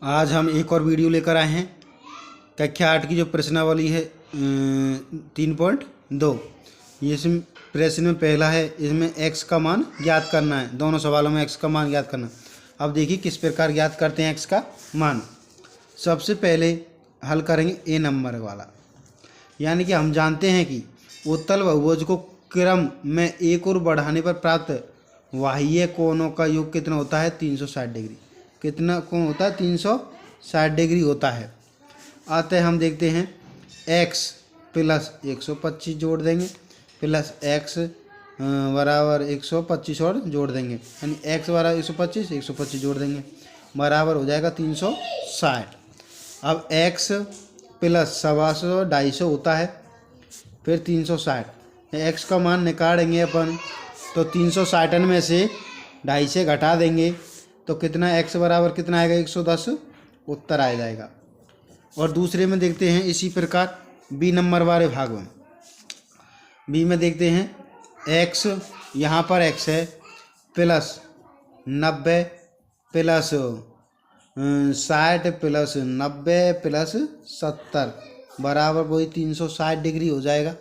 आज हम एक और वीडियो लेकर आए हैं। कक्षा 8 की जो प्रश्नावली है 3.2। ये इसमें प्रश्न में पहला है, इसमें x का मान ज्ञात करना है। दोनों सवालों में x का मान ज्ञात करना। अब देखिए किस प्रकार ज्ञात करते हैं x का मान। सबसे पहले हल करेंगे ए नंबर वाला, यानी कि हम जानते हैं कि उत्तल बहुभुज को क्रम में एक और बढ़ाने पर प्राप्त बाह्य कोणों का योग कितना होता है? 360 डिग्री। कितना कोण होता है? 360 डिग्री होता है। अतः हम देखते हैं x प्लस 125 जोड़ देंगे, प्लस x बराबर 125 और जोड़ देंगे, यानी x बराबर 125 जोड़ देंगे, बराबर हो जाएगा 360। अब x प्लस 125 250 होता है, फिर 360। x का मान निकालेंगे अपन, तो 360 में से 250 घटा देंगे तो कितना x बराबर कितना आएगा? 110 उत्तर आ जाएगा। और दूसरे में देखते हैं इसी प्रकार बी नंबर वाले भाग में। बी में देखते हैं x, यहाँ पर x है प्लस 90 प्लस 60 प्लस 90 प्लस 70 बराबर वही 360 डिग्री हो जाएगा।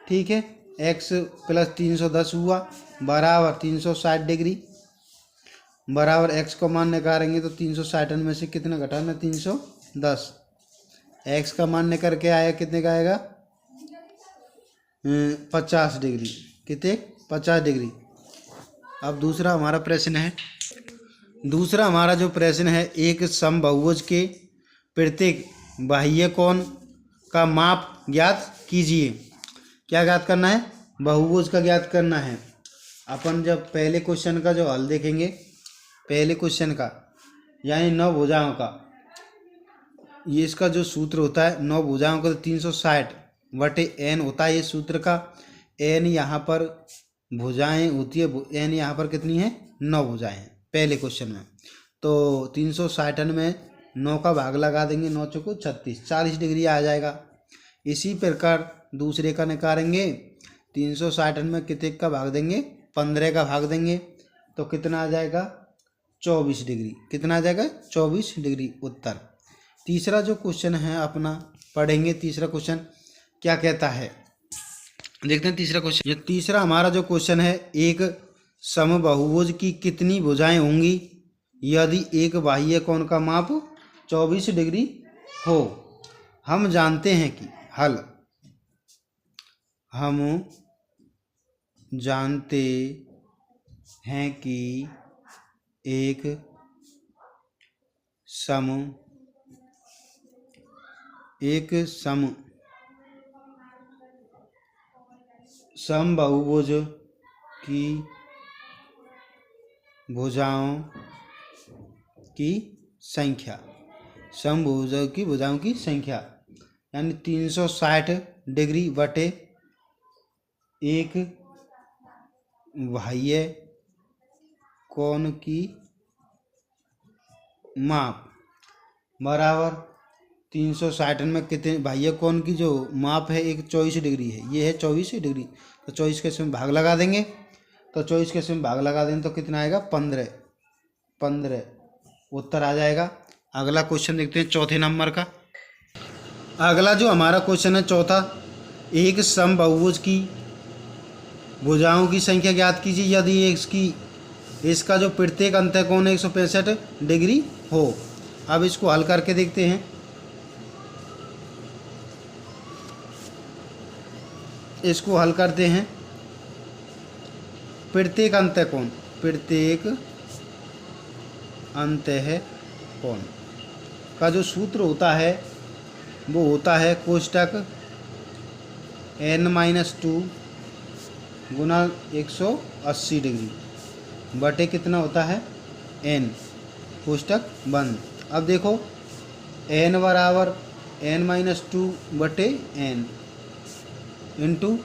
ठीक है, x प्लस 310 हुआ बराबर 360 डिग्री, बराबर x को मान निकालेंगे तो 360 में से कितना घटाना? 310। x का मान निकल के आया, कितने का आएगा? 50 डिग्री। कितने? 50 डिग्री। अब दूसरा हमारा प्रश्न है। दूसरा हमारा जो प्रश्न है, एक समबाहुभुज के प्रत्येक बाह्य कोण का माप ज्ञात कीजिए। क्या ज्ञात करना है? बहुभुज का ज्ञात करना है। अपन जब पहले क्वेश्चन का जो हल देखेंगे, पहले क्वेश्चन का यानी 9 भुजाओं का, ये इसका जो सूत्र होता है 9 भुजाओं का, तो 360 बटे n होता है ये सूत्र का। n यहाँ पर भुजाएं होती है, n यहाँ पर कितनी है? 9 भुजाएं हैं पहले क्वेश्चन में। तो 360 में 9 का भाग लगा देंगे, 9 चौको 36, 40 डिग्री आ जाएगा। इसी प्रकार दूसरे का निकालेंगे, 360 में कितने का भाग देंगे? 15 का भाग देंगे, तो कितना आ जाएगा? 24 डिग्री। कितना आ जाएगा? 24 डिग्री उत्तर। तीसरा जो क्वेश्चन है अपना पढ़ेंगे। तीसरा क्वेश्चन क्या कहता है, देखते हैं तीसरा क्वेश्चन। ये तीसरा हमारा जो क्वेश्चन है, एक समबाहुभुज की कितनी भुजाएं होंगी यदि एक बाह्य कोण का माप 24 डिग्री हो? हम जानते हैं कि हल, हम जानते हैं कि एक समबाहुभुज की भुजाओं की संख्या, समबाहुभुज की भुजाओं की संख्या यानी 360 डिग्री बटे एक बाह्य कोण की माप बराबर 360 में कितने बाह्य कोण की जो माप है, एक 24 डिग्री है, ये है 24 डिग्री। तो 24 के इसमें भाग लगा देंगे, तो 24 के इसमें भाग लगा देंगे तो कितना आएगा? 15 उत्तर आ जाएगा। अगला क्वेश्चन देखते हैं चौथे नंबर का। अगला जो हमारा क्वेश्चन है चौथा, एक समबाहुभुज की भुजाओं की संख्या ज्ञात कीजिए यदि इसका जो प्रत्येक अंतःकोण 165 डिग्री हो। अब इसको हल करके देखते हैं। इसको हल करते हैं। प्रत्येक अंतःकोण का जो सूत्र होता है वो होता है कोष्टक n-2 गुना 180 डिग्री बटे कितना होता है? n, कोष्टक बंद। अब देखो n बराबर n-2 बटे n इंटू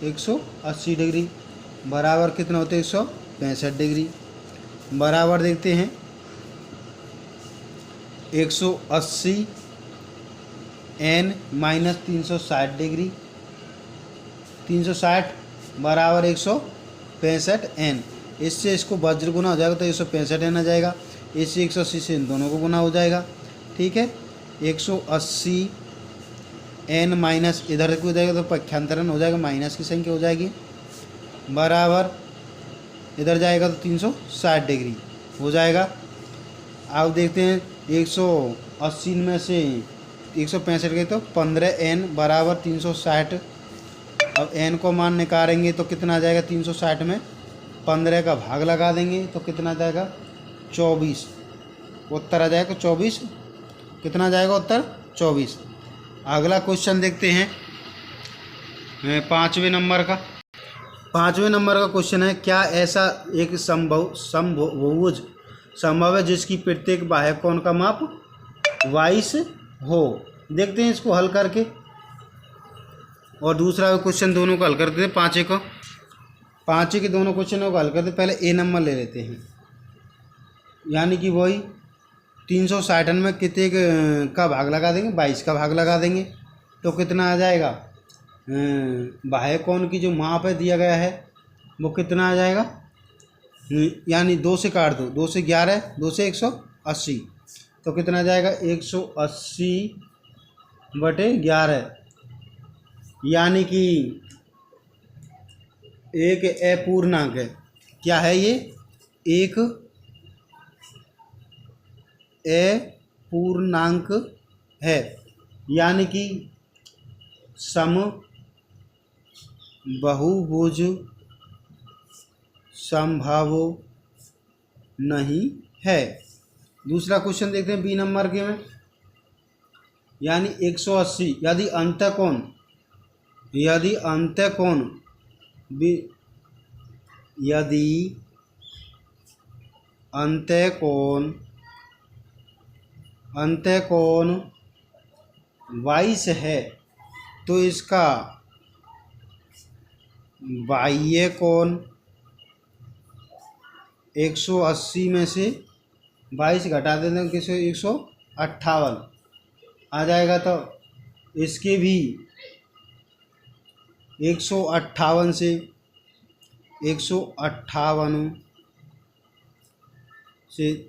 180 डिग्री बराबर कितना होता है? 165 डिग्री। बराबर देखते हैं 180 n माइनस 360 डिग्री, 360 बराबर 165 n। इससे इसको वज्र गुना हो जाएगा तो 165 n आ जाएगा। इस 180 से इन दोनों को गुना हो जाएगा। ठीक है, 180 n माइनस इधर को हो जाएगा तो पक्षांतरण हो जाएगा, माइनस की संख्या हो जाएगी, बराबर इधर जाएगा तो 360 डिग्री हो जाएगा। अब देखते हैं 180 में से 165 गए तो 15n बराबर 360। अब n को मान निकालेंगे तो कितना आ जाएगा, 360 में 15 का भाग लगा देंगे तो कितना आ जाएगा, 24। उत्तर आ जाएगा 24। कितना आ जाएगा उत्तर, 24। अगला क्वेश्चन देखते हैं 5वें नंबर का। 5वें नंबर का क्वेश्चन है, क्या ऐसा एक समभुज संभव है जिसकी प्रत्येक बाह्य कोण का माप 22 हो। देखते हैं इसको हल करके, और दूसरा क्वेश्चन दोनों को हल करते हैं। पाँचे के दोनों क्वेश्चनों को हल करते, पहले ए नंबर ले लेते हैं, यानी कि वही 360 में कितने का भाग लगा देंगे, 22 का भाग लगा देंगे तो कितना आ जाएगा, बाह्य कोण की जो माप है दिया गया है वो कितना आ जाएगा, यानी 2 से काट दो, 2 से 11, 2 से 180 तो कितना आ जाएगा, 180/11, यानी कि एक अपूर्णांक है। क्या है ये, एक अपूर्णांक है, यानी कि समबाहुभुज संभव नहीं है। दूसरा क्वेश्चन देखते हैं बी नंबर के में, यानी 180 यदि अंतःकोण अंतःकोण 22 है तो इसका बाह्य कोण 180 में से 22 घटा देते हैं, किसी 158 आ जाएगा, तो इसके भी 158 से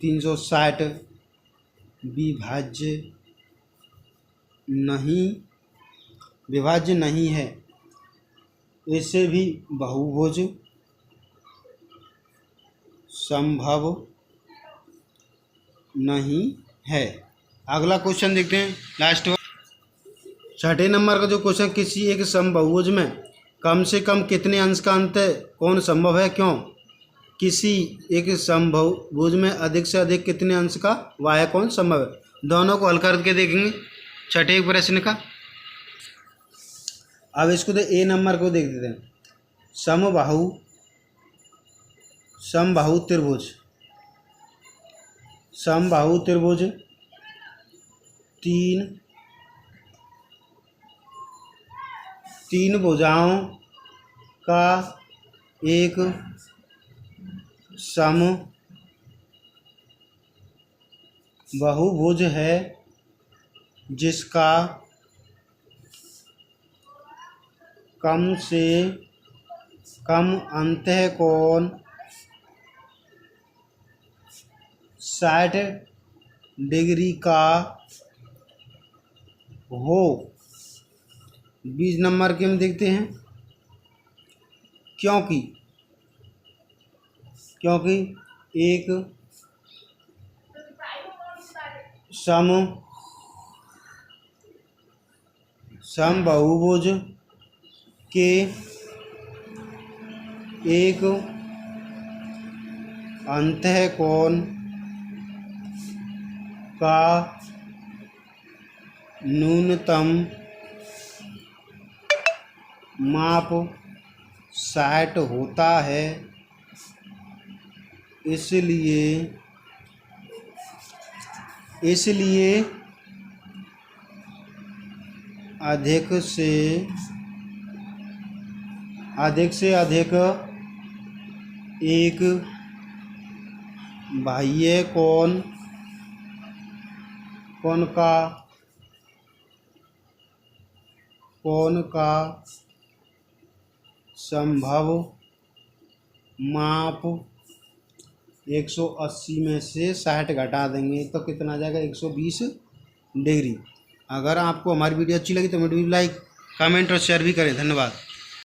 360 विभाज्य नहीं है। इससे भी बहुभुज संभव नहीं है। अगला क्वेश्चन देखते हैं, लास्ट 6ठे नंबर का जो क्वेश्चन, किसी एक समबाहुभुज में कम से कम कितने अंश का अंतःकोण संभव है, क्यों। किसी एक समबाहुभुज में अधिक से अधिक कितने अंश का बाह्य कोण संभव है, दोनों को हल करके देखेंगे 6ठे प्रश्न का। अब इसको तो ए नंबर को देख देते हैं, समबाहु त्रिभुज तीन भुजाओं का एक समबाहुभुज है जिसका कम से कम अंतःकोण 60 डिग्री का हो। 20 नंबर के हम देखते हैं, क्योंकि एक समबाहुभुज के एक अंतःकोण का न्यूनतम माप 60 होता है, इसलिए अधिक से अधिक एक बाह्य कोण का संभव माप 180 में से 60 घटा देंगे तो कितना आ जाएगा 120 डिग्री। अगर आपको हमारी वीडियो अच्छी लगी तो वीडियो लाइक कमेंट और शेयर भी करें। धन्यवाद।